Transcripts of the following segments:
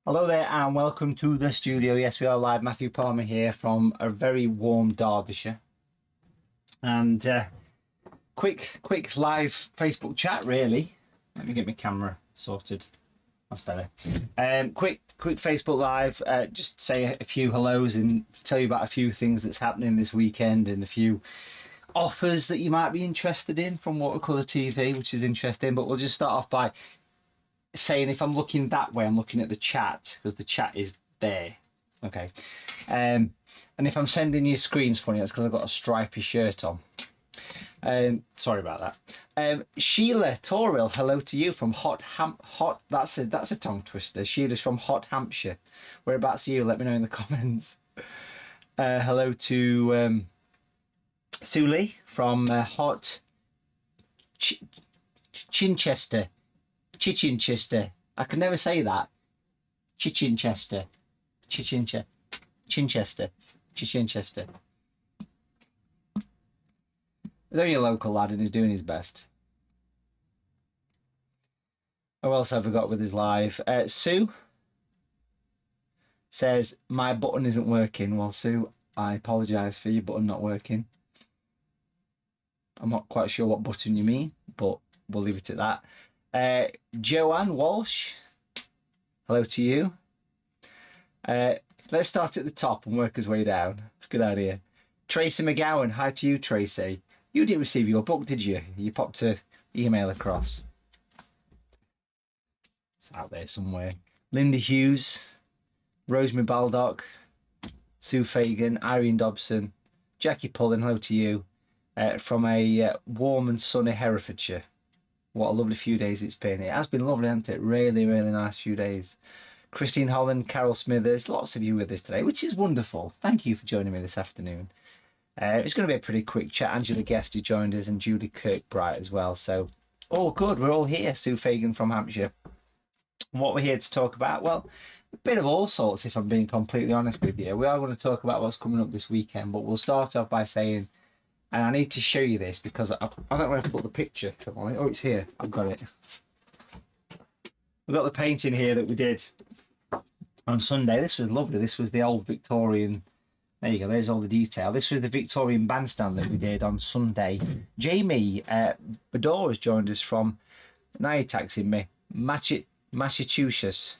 Hello there and welcome to the studio. Yes, we are live. Matthew Palmer here from a very warm Derbyshire. And quick live Facebook chat really. Let me get my camera sorted. That's better. Quick Facebook live. Just say a few hellos and tell you about a few things that's happening this weekend and a few offers that you might be interested in from Watercolour TV, which is interesting. But we'll just start off by saying if I'm looking that way, I'm looking at the chat because the chat is there. Okay. And if I'm sending you screens funny, that's because I've got a stripy shirt on. Sorry about that. Sheila Toril, hello to you from Hot. That's a tongue twister. Sheila's from Hot Hampshire. Whereabouts are you? Let me know in the comments. Hello to Sue Lee from Hot Chichester. Chichinchester. I can never say that. Chichinchester. Chichinchester. Chichinchester. There's only a local lad and he's doing his best. Who else have I got with his live? Sue says, my button isn't working. Well, Sue, I apologise for your button not working. I'm not quite sure what button you mean, but we'll leave it at that. Joanne Walsh, hello to you. Let's start at the top and work his way down. It's a good idea. Tracy McGowan, hi to you, Tracy. You didn't receive your book, did you? You popped an email across. It's out there somewhere. Linda Hughes, Rosemary Baldock, Sue Fagan, Irene Dobson, Jackie Pullen, hello to you. From a warm and sunny Herefordshire. What a lovely few days it's been. It has been lovely, hasn't it? Really, really nice few days. Christine Holland, Carol Smithers, lots of you with us today, which is wonderful. Thank you for joining me this afternoon. It's going to be a pretty quick chat. Angela Guest who joined us and Julie Kirkbright as well. So, all good. We're all here. Sue Fagan from Hampshire. What we're here to talk about? Well, a bit of all sorts, if I'm being completely honest with you. We are going to talk about what's coming up this weekend, but we'll start off by saying, and I need to show you this because I don't know where to put the picture. Oh, it's here. I've got it. We've got the painting here that we did on Sunday. This was lovely. This was the old Victorian. There you go. There's all the detail. This was the Victorian bandstand that we did on Sunday. Jamie Bador has joined us from, now you're taxing me, Massachusetts,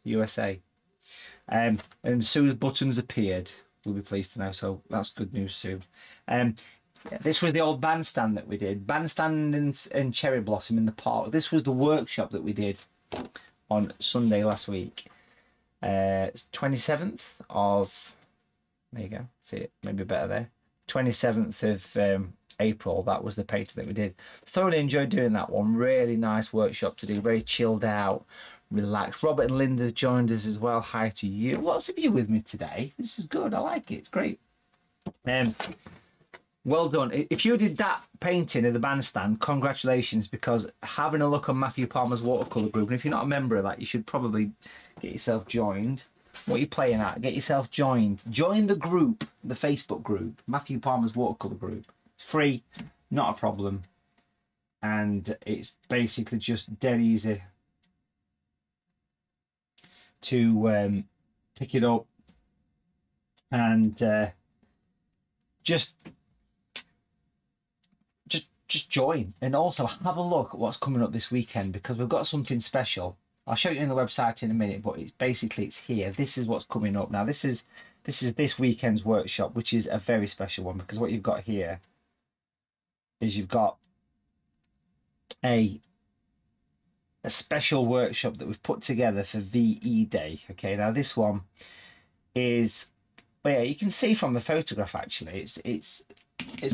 USA. And Sue's buttons appeared. We'll be pleased to know, so that's good news, Sue. This was the old bandstand that we did. Bandstand and cherry blossom in the park. This was the workshop that we did on Sunday last week. 27th of... There you go. See it? Maybe better there. 27th of April. That was the painting that we did. Thoroughly enjoyed doing that one. Really nice workshop to do. Very chilled out. Relaxed. Robert and Linda joined us as well. Hi to you. Lots of you with me today. This is good. I like it. It's great. Well done. If you did that painting of the bandstand, congratulations, because having a look on Matthew Palmer's Watercolour group, and if you're not a member of that, you should probably get yourself joined. What are you playing at? Get yourself joined. Join the group, the Facebook group, Matthew Palmer's Watercolour group. It's free, not a problem. And it's basically just dead easy to pick it up and just join, and also have a look at what's coming up this weekend, because we've got something special. I'll show you in the website in a minute, but it's here. This is what's coming up now. This is this weekend's workshop, which is a very special one, because what you've got here is you've got a special workshop that we've put together for VE Day. Okay, now this one is, well, yeah, you can see from the photograph actually, it's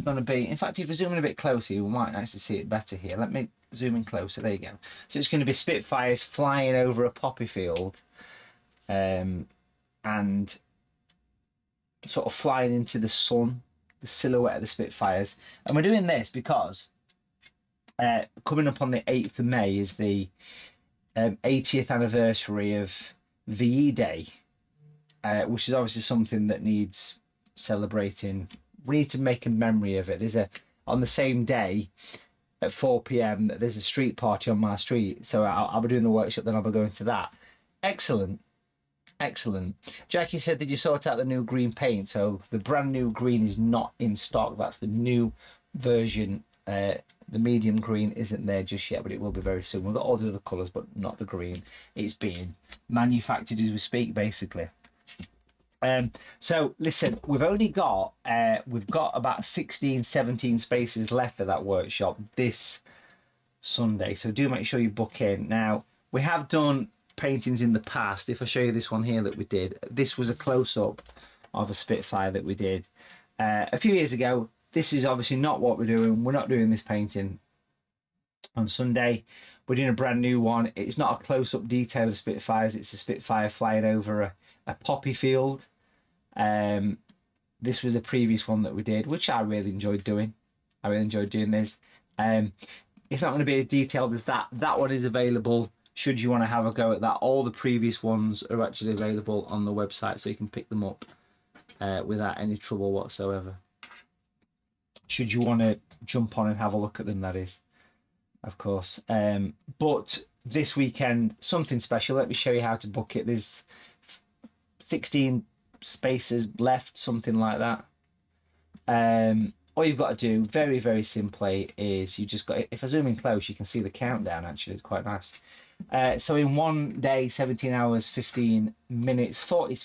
going to be, in fact, if we zoom in a bit closer, you might actually see it better here. Let me zoom in closer. There you go. So it's going to be Spitfires flying over a poppy field, and sort of flying into the sun, the silhouette of the Spitfires. And we're doing this because coming up on the 8th of May is the 80th anniversary of VE Day, which is obviously something that needs celebrating. We need to make a memory of it. On the same day at 4 p.m, there's a street party on my street, so I'll be doing the workshop, then I'll be going to that. Excellent. Excellent. Jackie said, did you sort out the new green paint? So the brand new green is not in stock. That's the new version. The medium green isn't there just yet, but it will be very soon. We've got all the other colours, but not the green. It's being manufactured as we speak, basically. So listen, we've got about 16, 17 spaces left for that workshop this Sunday. So do make sure you book in. Now, we have done paintings in the past. If I show you this one here that we did, this was a close-up of a Spitfire that we did a few years ago. This is obviously not what we're doing. We're not doing this painting on Sunday. We're doing a brand new one. It's not a close-up detail of Spitfires. It's a Spitfire flying over a poppy field. This was a previous one that we did, which I really enjoyed doing. I really enjoyed doing this. It's not going to be as detailed as that. That one is available should you want to have a go at that. All the previous ones are actually available on the website, so you can pick them up without any trouble whatsoever. Should you want to jump on and have a look at them, that is, of course. But this weekend, something special. Let me show you how to book it. There's 16 spaces left, something like that. All you've got to do, very, very simply, is you just got, if I zoom in close, you can see the countdown, actually. It's quite nice. So in 1 day, 17 hours, 15 minutes, 40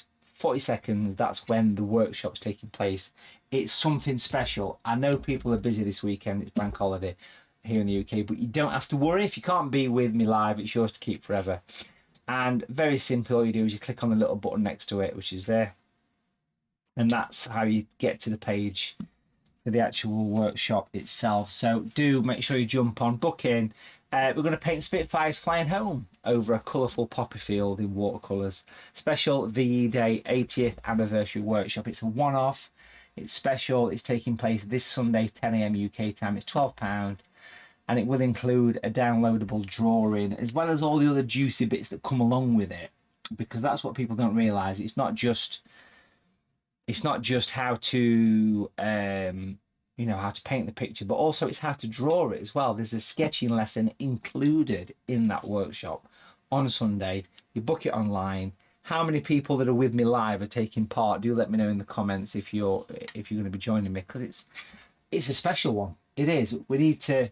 seconds, that's when the workshop's taking place. It's something special. I know people are busy this weekend. It's bank holiday here in the UK, but you don't have to worry. If you can't be with me live, it's yours to keep forever. And very simply, all you do is you click on the little button next to it, which is there. And that's how you get to the page for the actual workshop itself. So do make sure you jump on, book in. We're going to paint Spitfires flying home over a colourful poppy field in watercolours. Special VE Day 80th anniversary workshop. It's a one-off. It's special. It's taking place this Sunday, 10 AM UK time. It's £12, and it will include a downloadable drawing as well as all the other juicy bits that come along with it, because that's what people don't realise. It's not just how to how to paint the picture, but also it's how to draw it as well. There's a sketching lesson included in that workshop on Sunday. You book it online. How many people that are with me live are taking part? Do let me know in the comments if you're going to be joining me, because it's a special one. It is. We need to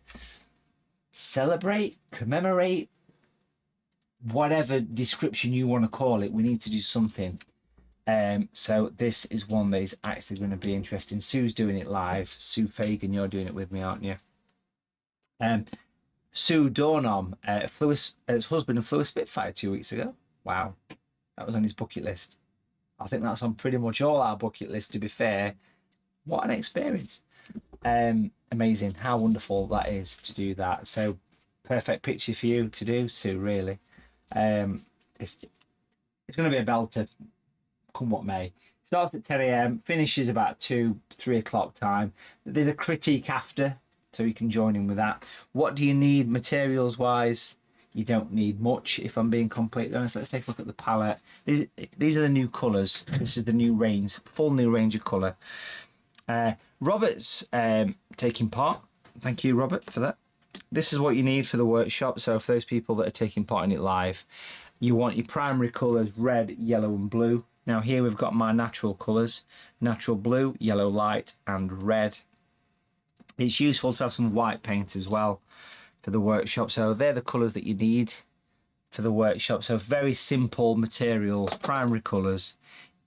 celebrate, commemorate, whatever description you want to call it. We need to do something. So this is one that is actually going to be interesting. Sue's doing it live. Sue Fagan, you're doing it with me, aren't you? Sue Dornham flew his husband and flew a Spitfire 2 weeks ago. Wow, that was on his bucket list. I think that's on pretty much all our bucket list, to be fair. What an experience. Amazing. How wonderful that is to do that. So perfect picture for you to do, Sue, really. It's going to be a belter. Come what may. Starts at 10 AM, finishes about 2-3 o'clock time. There's a critique after, so you can join in with that. What do you need materials wise? You don't need much, if I'm being completely honest. Let's take a look at the palette. These are the new colours. This is the new range, full new range of colour. Robert's taking part. Thank you, Robert, for that. This is what you need for the workshop. So for those people that are taking part in it live, you want your primary colours, red, yellow and blue. Now here we've got my natural colours, natural blue, yellow light and red. It's useful to have some white paint as well for the workshop. So they're the colours that you need for the workshop. So very simple materials, primary colours.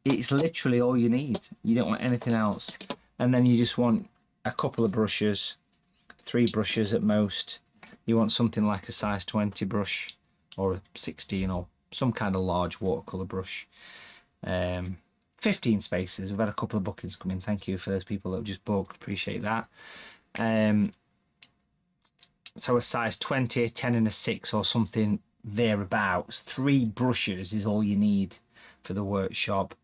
It's literally all you need. You don't want anything else. And then you just want a couple of brushes, 3 brushes at most. You want something like a size 20 brush or a 16 or some kind of large watercolour brush. 15 spaces. We've had a couple of bookings come in. Thank you for those people that have just booked. Appreciate that. So a size 20, a 10 and a 6 or something thereabouts. 3 brushes is all you need for the workshop.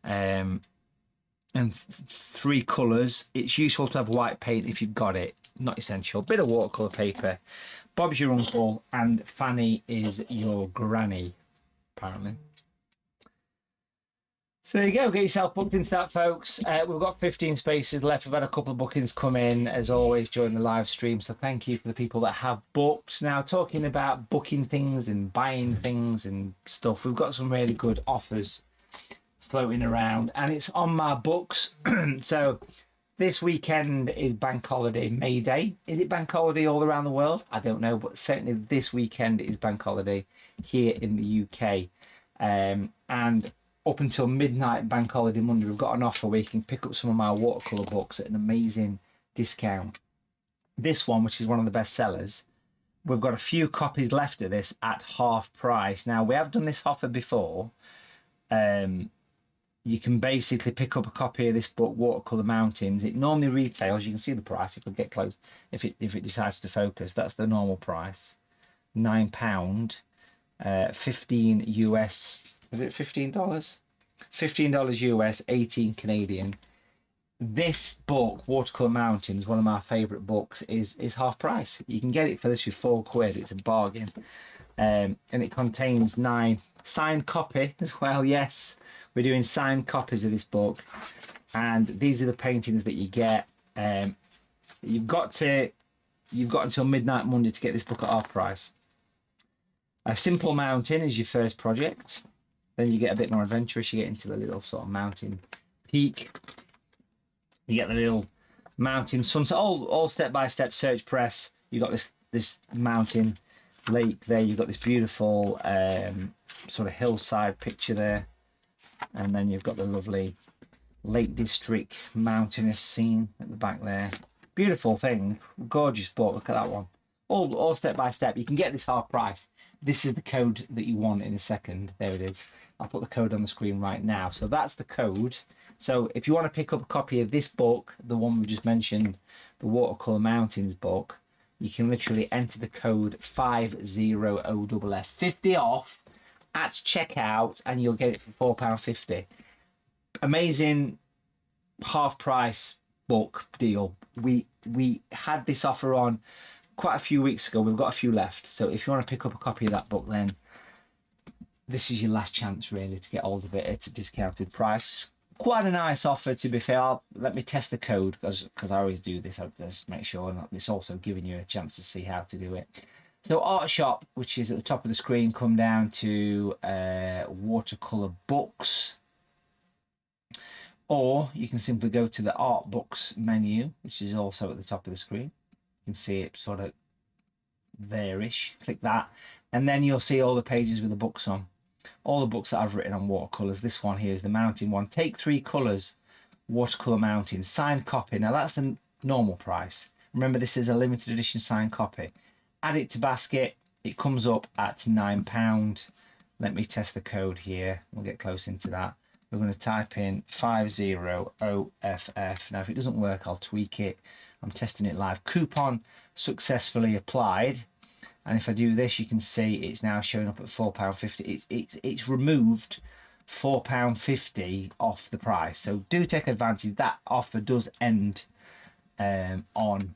And 3 colours. It's useful to have white paint if you've got it. Not essential. Bit of watercolour paper. Bob's your uncle and Fanny is your granny, apparently. So there you go, get yourself booked into that, folks. We've got 15 spaces left. We've had a couple of bookings come in, as always, during the live stream. So thank you for the people that have booked. Now, talking about booking things and buying things and stuff, we've got some really good offers floating around, and it's on my books. So this weekend is Bank Holiday May Day. Is it Bank Holiday all around the world? I don't know, but certainly this weekend is Bank Holiday here in the UK. And up until midnight Bank Holiday Monday, we've got an offer where you can pick up some of my watercolour books at an amazing discount. This one, which is one of the best sellers, we've got a few copies left of this at half price. Now, we have done this offer before. You can basically pick up a copy of this book, Watercolour Mountains. It normally retails, you can see the price if we get close, if it decides to focus. That's the normal price, £9, 15 US. Is it $15? $15 US, 18 Canadian. This book, Watercolour Mountains, one of my favourite books, is half price. You can get it for this for £4. It's a bargain. And it contains 9 signed copy as well. Yes, we're doing signed copies of this book. And these are the paintings that you get. You've got until midnight Monday to get this book at half price. A simple mountain is your first project. Then you get a bit more adventurous. You get into the little sort of mountain peak. You get the little mountain sunset. All step by step. Search press. You got this mountain lake there. You've got this beautiful sort of hillside picture there, and then you've got the lovely Lake District mountainous scene at the back there. Beautiful thing. Gorgeous book. Look at that one. All step by step. You can get this half price. This is the code that you want in a second. There it is. I'll put the code on the screen right now. So that's the code. So if you want to pick up a copy of this book, the one we just mentioned, the Watercolour Mountains book, you can literally enter the code 50OFF, 50 off at checkout, and you'll get it for £4.50. Amazing half price book deal. We had this offer on quite a few weeks ago. We've got a few left. So if you want to pick up a copy of that book, then this is your last chance really to get hold of it at a discounted price. Quite a nice offer, to be fair. Let me test the code, because I always do this. I just make sure, and it's also giving you a chance to see how to do it. So Art Shop, which is at the top of the screen, come down to watercolour books, or you can simply go to the Art Books menu, which is also at the top of the screen. You can see it sort of there-ish. Click that, and then you'll see all the pages with the books on. All the books that I've written on watercolours. This one here is the mountain one. Take 3 colours, Watercolour Mountain, signed copy. Now that's the normal price. Remember, this is a limited edition signed copy. Add it to basket. It comes up at £9. Let me test the code here. We'll get close into that. We're going to type in 50OFF. Now if it doesn't work, I'll tweak it. I'm testing it live. Coupon successfully applied. And if I do this, you can see it's now showing up at £4.50. It's removed £4.50 off the price. So do take advantage. That offer does end on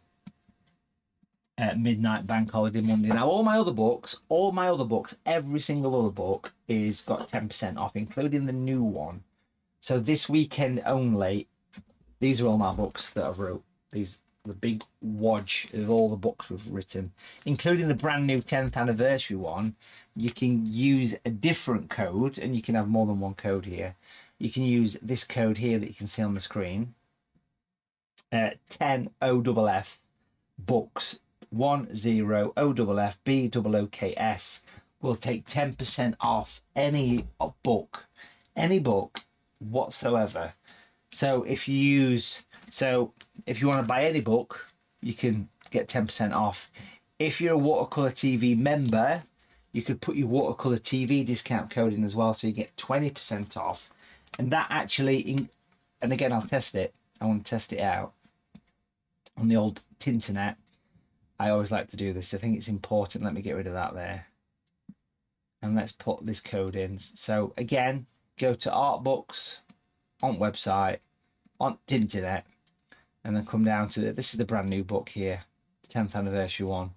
midnight Bank Holiday Monday. Now all my other books, every single other book is got 10% off, including the new one. So this weekend only, these are all my books that I've wrote. The big wodge of all the books we've written, including the brand new 10th anniversary one. You can use a different code, and you can have more than one code here. You can use this code here that you can see on the screen. 10OFF books, 10OFF BOOKS will take 10% off any book whatsoever. So if you want to buy any book, you can get 10% off. If you're a Watercolour TV member, you could put your Watercolour TV discount code in as well, so you get 20% off. And that actually, and again, I'll test it. I want to test it out on the old Tinternet. I always like to do this. I think it's important. Let me get rid of that there. And let's put this code in. So again, go to Art Books on website, on Tinternet, and then come down to this is the brand new book here, 10th anniversary one.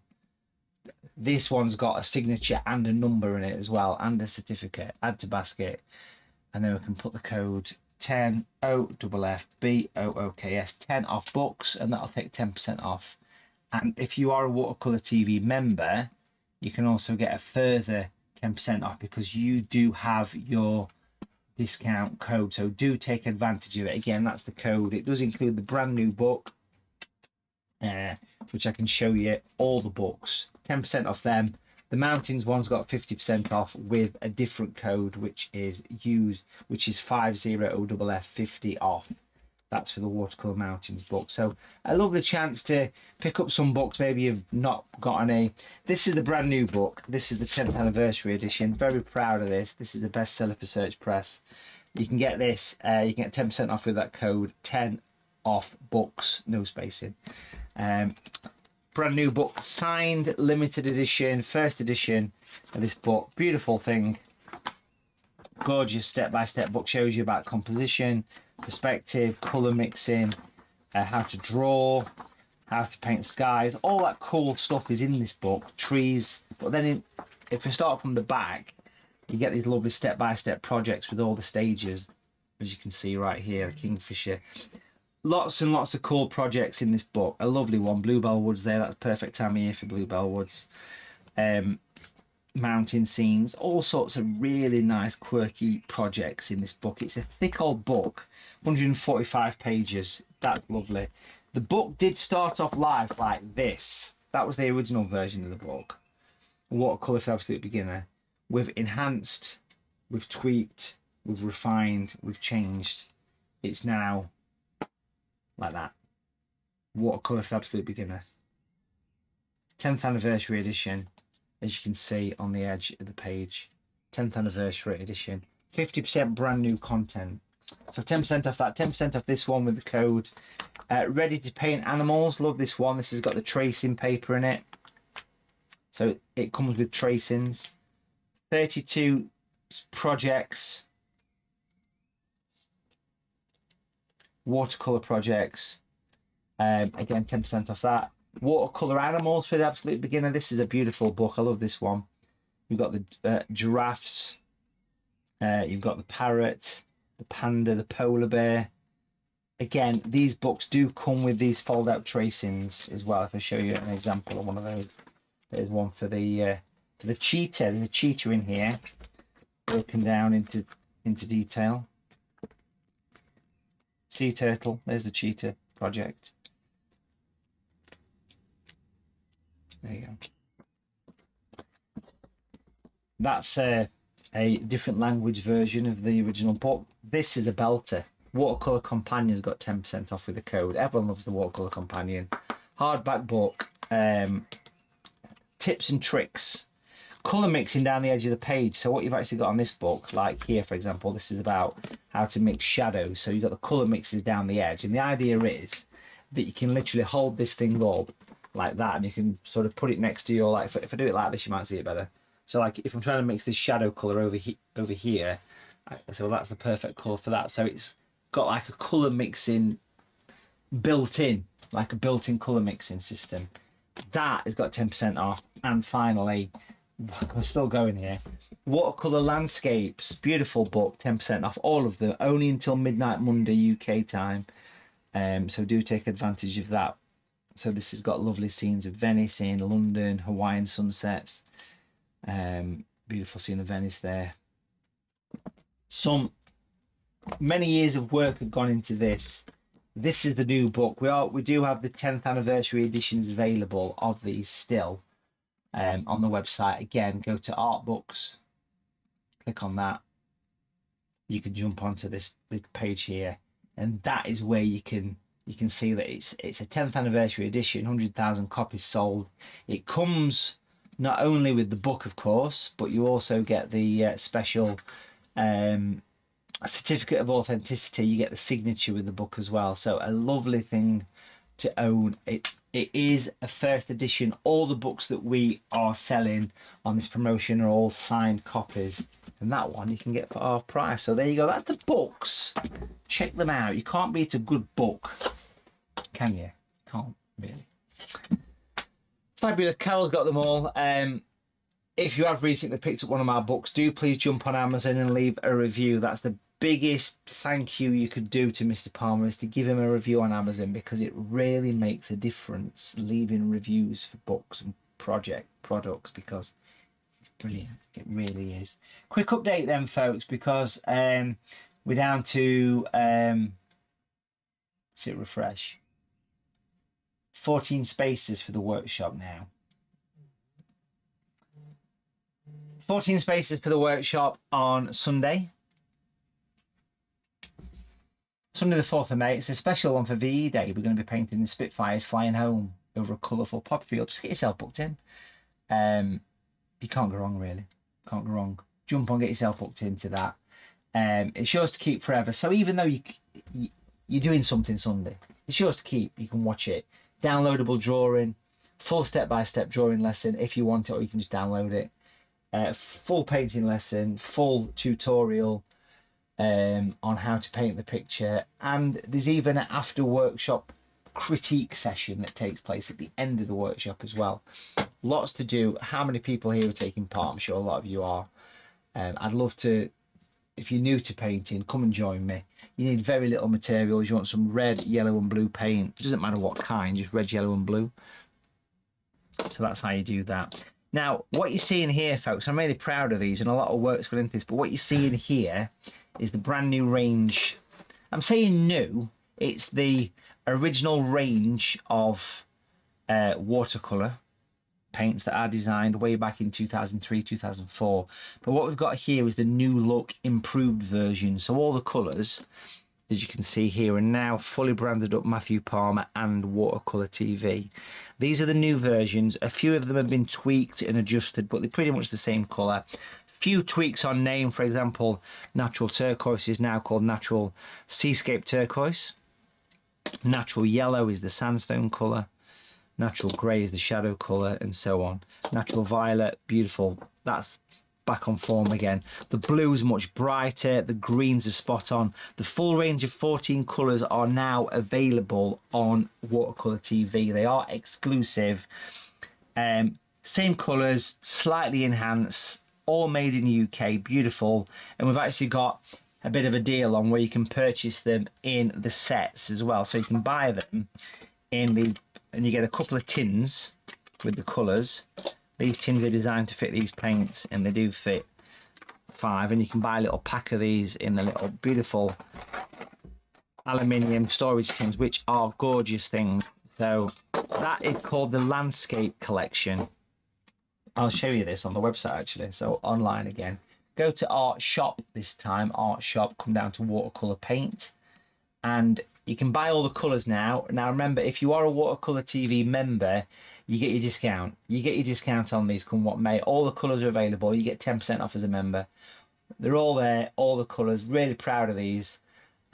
This one's got a signature and a number in it as well, and a certificate. Add to basket. and then we can put the code 10 OFFBOOKS 10 off books, and that'll take 10% off. And if you are a Watercolour TV member, you can also get a further 10% off because you do have your discount code. So do take advantage of it. Again, that's the code. It does include the brand new book, which I can show you all the books. 10% off them. The Mountains one's got 50% off with a different code, which is 50OFF50 off. That's for the Watercolour Mountains book. So I love the chance to pick up some books maybe you've not got any. This is the brand new book. This is the 10th anniversary edition. Very proud of this. This is a bestseller for Search Press. You can get this. You can get 10% off with that code 10 off books, no spacing. Brand new book, signed, limited edition, first edition of this book. Beautiful thing. Gorgeous step-by-step book. Shows you about composition, perspective, colour mixing, how to draw, how to paint skies. All that cool stuff is in this book. Trees. But then if we start from the back, you get these lovely step-by-step projects with all the stages, as you can see right here, the Kingfisher. Lots and lots of cool projects in this book. A lovely one, Bluebell Woods there. That's perfect time of year for Bluebell Woods. Mountain scenes, all sorts of really nice, quirky projects in this book. It's a thick old book, 145 pages. That's lovely. The book did start off life like this. That was the original version of the book. Watercolour for the Absolute Beginner. We've enhanced, we've tweaked, we've refined, we've changed. It's now like that. Watercolour for the Absolute Beginner. 10th anniversary edition, as you can see on the edge of the page. 10th anniversary edition. 50% brand new content. So 10% off that. 10% off this one with the code. Ready to paint animals. Love this one. This has got the tracing paper in it. So it comes with tracings. 32 projects. Watercolour projects. Again, 10% off that. Watercolour animals for the Absolute Beginner. This is a beautiful book. I love this one. You've got the giraffes. You've got the parrot, the panda, the polar bear. Again, these books do come with these fold-out tracings as well. If I show you an example of one of those, there's one for the cheetah. There's a cheetah in here, broken down into detail. Sea turtle. There's the cheetah project. There you go. That's a different language version of the original book. This is a belter. Watercolour Companion's got 10% off with the code. Everyone loves the Watercolour Companion. Hardback book. Tips and tricks. Colour mixing down the edge of the page. So what you've actually got on this book, like here for example, this is about how to mix shadows. So you've got the colour mixes down the edge, and the idea is that you can literally hold this thing up like that, and you can sort of put it next to your, like if I do it like this, you might see it better. So like if I'm trying to mix this shadow colour over here, so that's the perfect colour for that. So it's got like a colour mixing built in, like a built-in colour mixing system. That has got 10% off. And finally, we're still going here. Watercolour Landscapes, beautiful book, 10% off all of them, only until midnight Monday UK time. So do take advantage of that. So this has got lovely scenes of Venice in London, Hawaiian sunsets. Beautiful scene of Venice there. Many years of work have gone into this. This is the new book. We do have the 10th anniversary editions available of these still. On the website. Again, go to art books, click on that. You can jump onto this page here, and that is where you can see that it's a 10th anniversary edition, 100,000 copies sold. It comes not only with the book, of course, but you also get the special certificate of authenticity. You get the signature with the book as well. So a lovely thing to own. It is a first edition. All the books that we are selling on this promotion are all signed copies, and that one you can get for half price. So there you go. That's the books. Check them out. You can't beat a good book, can you? Can't really. Fabulous. Carol's got them all. If you have recently picked up one of my books, do please jump on Amazon and leave a review. That's the biggest thank you could do to Mr. Palmer is to give him a review on Amazon, because it really makes a difference leaving reviews for books and products, because it's brilliant. It really is. Quick update then, folks, because we're down to sit refresh 14 spaces for the workshop now. 14 spaces for the workshop on Sunday the 4th of May. It's a special one for VE Day. We're going to be painting the Spitfires flying home over a colourful poppy field. Just get yourself booked in. You can't go wrong, really. Can't go wrong. Jump on, get yourself booked into that. It's yours to keep forever. So even though you're doing something Sunday, it's yours to keep. You can watch it. Downloadable drawing, full step-by-step drawing lesson if you want it, or you can just download it. Full painting lesson, full tutorial on how to paint the picture, and there's even an after workshop critique session that takes place at the end of the workshop as well. Lots to do. How many people here are taking part? I'm sure a lot of you are. I'd love to, if you're new to painting, come and join me. You need very little materials. You want some red, yellow and blue paint. It doesn't matter what kind, just red, yellow and blue. So that's how you do that. Now, what you're seeing here, folks, I'm really proud of these, and a lot of work's gone into this, but what you're seeing here is the brand new range. I'm saying new, it's the original range of watercolour paints that are designed way back in 2003, 2004. But what we've got here is the new look, improved version. So all the colours, as you can see here, are now fully branded up Mathew Palmer and Watercolour TV. These are the new versions. A few of them have been tweaked and adjusted, but they're pretty much the same colour. Few tweaks on name. For example, Natural Turquoise is now called Natural Seascape Turquoise. Natural Yellow is the sandstone colour. Natural Grey is the shadow colour, and so on. Natural Violet, beautiful. That's back on form again. The blue is much brighter. The greens are spot on. The full range of 14 colours are now available on Watercolour TV. They are exclusive. Same colours, slightly enhanced, all made in the UK, beautiful. And we've actually got a bit of a deal on where you can purchase them in the sets as well. So you can buy them in the, and you get a couple of tins with the colours. These tins are designed to fit these paints, and they do fit 5. And you can buy a little pack of these in the little beautiful aluminium storage tins, which are gorgeous things. So that is called the Landscape Collection. I'll show you this on the website actually. So online again. Go to Art Shop this time. Art Shop, come down to Watercolour Paint. And you can buy all the colours now. Now remember, if you are a Watercolour TV member, you get your discount. You get your discount on these come what may. All the colours are available. You get 10% off as a member. They're all there, all the colours. Really proud of these.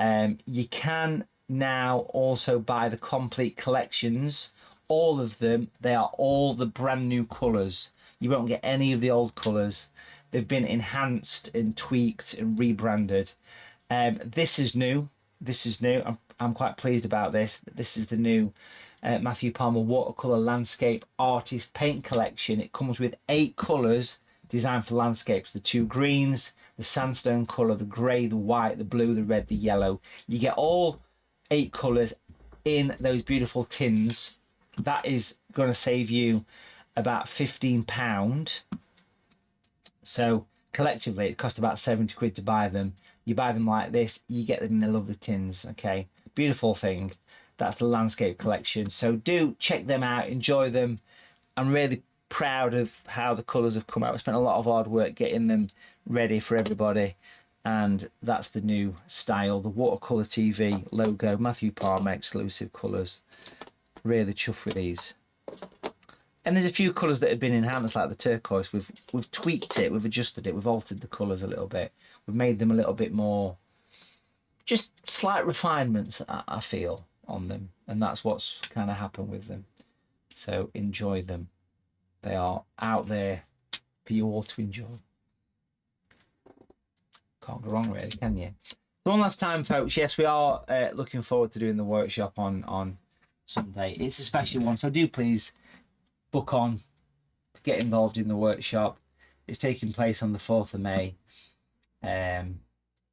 You can now also buy the complete collections. All of them. They are all the brand new colours. You won't get any of the old colours. They've been enhanced and tweaked and rebranded. This is new. This is new. I'm quite pleased about this. This is the new Mathew Palmer Watercolour Landscape Artist Paint Collection. It comes with 8 colours designed for landscapes. The 2 greens, the sandstone colour, the grey, the white, the blue, the red, the yellow. You get all 8 colours in those beautiful tins. That is going to save you about £15. So collectively it cost about 70 quid to buy them. You buy them like this, you get them in the lovely tins. Okay, beautiful thing. That's the Landscape Collection. So do check them out, enjoy them. I'm really proud of how the colours have come out. We spent a lot of hard work getting them ready for everybody, and that's the new style, the Watercolour TV logo, Mathew Palmer exclusive colours. Really chuffed with these. And there's a few colours that have been enhanced, like the turquoise. We've tweaked it, we've adjusted it, we've altered the colours a little bit. We've made them a little bit more, just slight refinements, I feel, on them. And that's what's kind of happened with them. So enjoy them. They are out there for you all to enjoy. Can't go wrong really, can you? So one last time, folks. Yes, we are looking forward to doing the workshop on Sunday. It's a special one, so do please book on, get involved in the workshop. It's taking place on the 4th of May.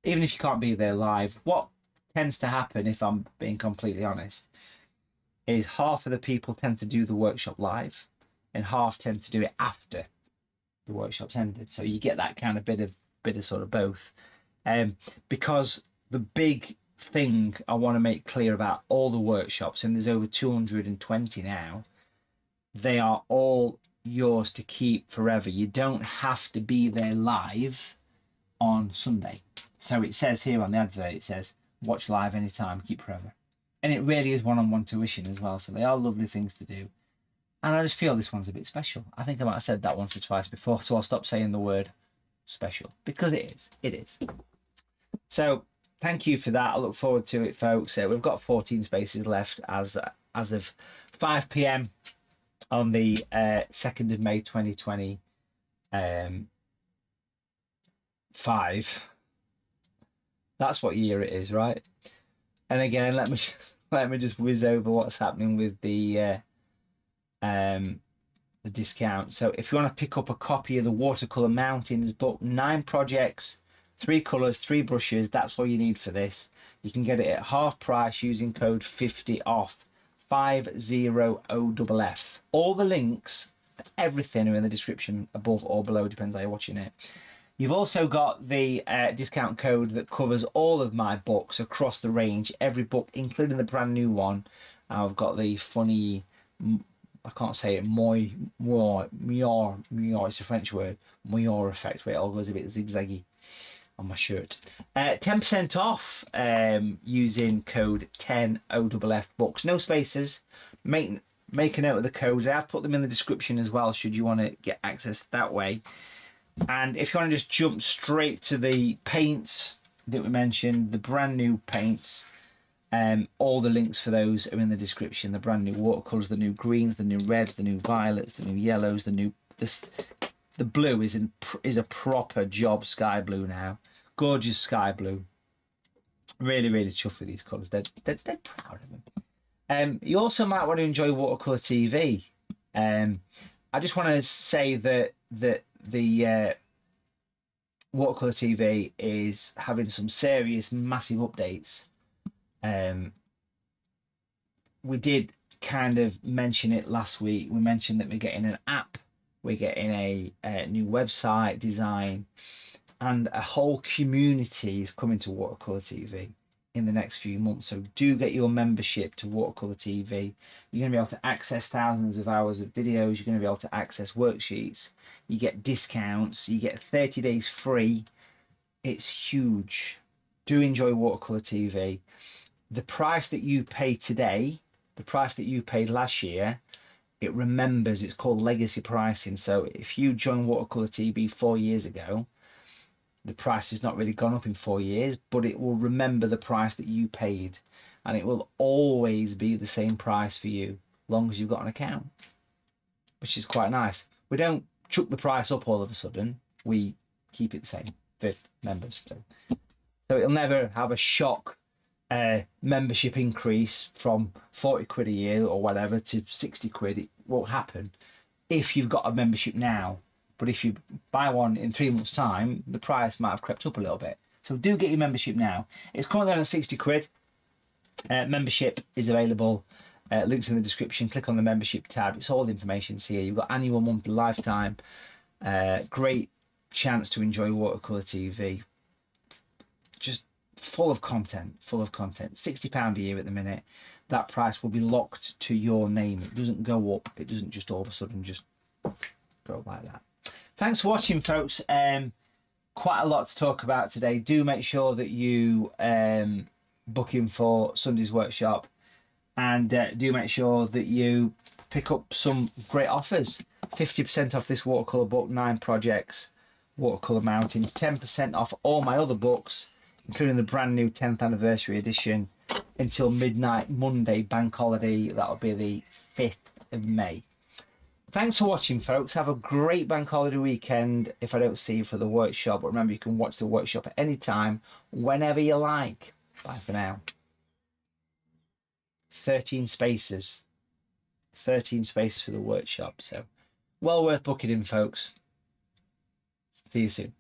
even if you can't be there live, what tends to happen, if I'm being completely honest, is half of the people tend to do the workshop live and half tend to do it after the workshop's ended. So you get that kind of bit of sort of both. Because the big thing I want to make clear about all the workshops, and there's over 220 now, they are all yours to keep forever. You don't have to be there live on Sunday. So it says here on the advert, it says watch live anytime, keep forever. And it really is one-on-one tuition as well, so they are lovely things to do. And I just feel this one's a bit special. I think I might have said that once or twice before, so I'll stop saying the word special, because it is. So thank you for that. I look forward to it, folks. We've got 14 spaces left as of 5 p.m. on the 2nd of May 2025. That's what year it is, right? And again, let me just whiz over what's happening with the discount. So if you want to pick up a copy of the Watercolour Mountains book, 9 projects, 3 colours, 3 brushes, that's all you need for this. You can get it at half price using code 50OFF, 50OFF. All the links for everything are in the description above or below, depends how you're watching it. You've also got the discount code that covers all of my books across the range, every book, including the brand new one. I've got the funny, I can't say it, it's a French word, Moyor effect, where it all goes a bit zigzaggy on my shirt. 10% off using code 10OFF books. No spaces. Make a note of the codes. I have put them in the description as well, should you want to get access that way. And if you want to just jump straight to the paints that we mentioned, the brand new paints, all the links for those are in the description. The brand new watercolors, the new greens, the new reds, the new violets, the new yellows, the blue is a proper job sky blue now. Gorgeous sky blue. Really, really chuffed with these colours. They're proud of them. You also might want to enjoy Watercolour TV. I just want to say that the Watercolour TV is having some serious, massive updates. We did kind of mention it last week. We mentioned that we're getting an app, we're getting a new website design, and a whole community is coming to Watercolour TV in the next few months. So do get your membership to Watercolour TV. You're going to be able to access thousands of hours of videos. You're going to be able to access worksheets. You get discounts. You get 30 days free. It's huge. Do enjoy Watercolour TV. The price that you pay today, the price that you paid last year, it remembers. It's called legacy pricing. So if you joined Watercolour TV 4 years ago, the price has not really gone up in 4 years, but it will remember the price that you paid, and it will always be the same price for you, long as you've got an account, which is quite nice. We don't chuck the price up all of a sudden. We keep it the same for members. So it'll never have a shock membership increase from 40 quid a year or whatever to 60 quid. It won't happen if you've got a membership now. But if you buy one in 3 months' time, the price might have crept up a little bit. So do get your membership now. It's currently on 60 quid. Membership is available. Links in the description. Click on the membership tab. It's all the information's here. You've got annual, monthly, lifetime. Great chance to enjoy Watercolour TV. Just full of content. £60 a year at the minute. That price will be locked to your name. It doesn't go up. It doesn't just all of a sudden just go like that. Thanks for watching, folks. Quite a lot to talk about today. Do make sure that you book in for Sunday's workshop, and do make sure that you pick up some great offers. 50% off this watercolour book, 9 projects, Watercolour Mountains. 10% off all my other books, including the brand new 10th anniversary edition, until midnight Monday, bank holiday. That'll be the 5th of May. Thanks for watching, folks. Have a great bank holiday weekend if I don't see you for the workshop. But remember, you can watch the workshop at any time, whenever you like. Bye for now. 13 spaces. 13 spaces for the workshop. So, well worth booking in, folks. See you soon.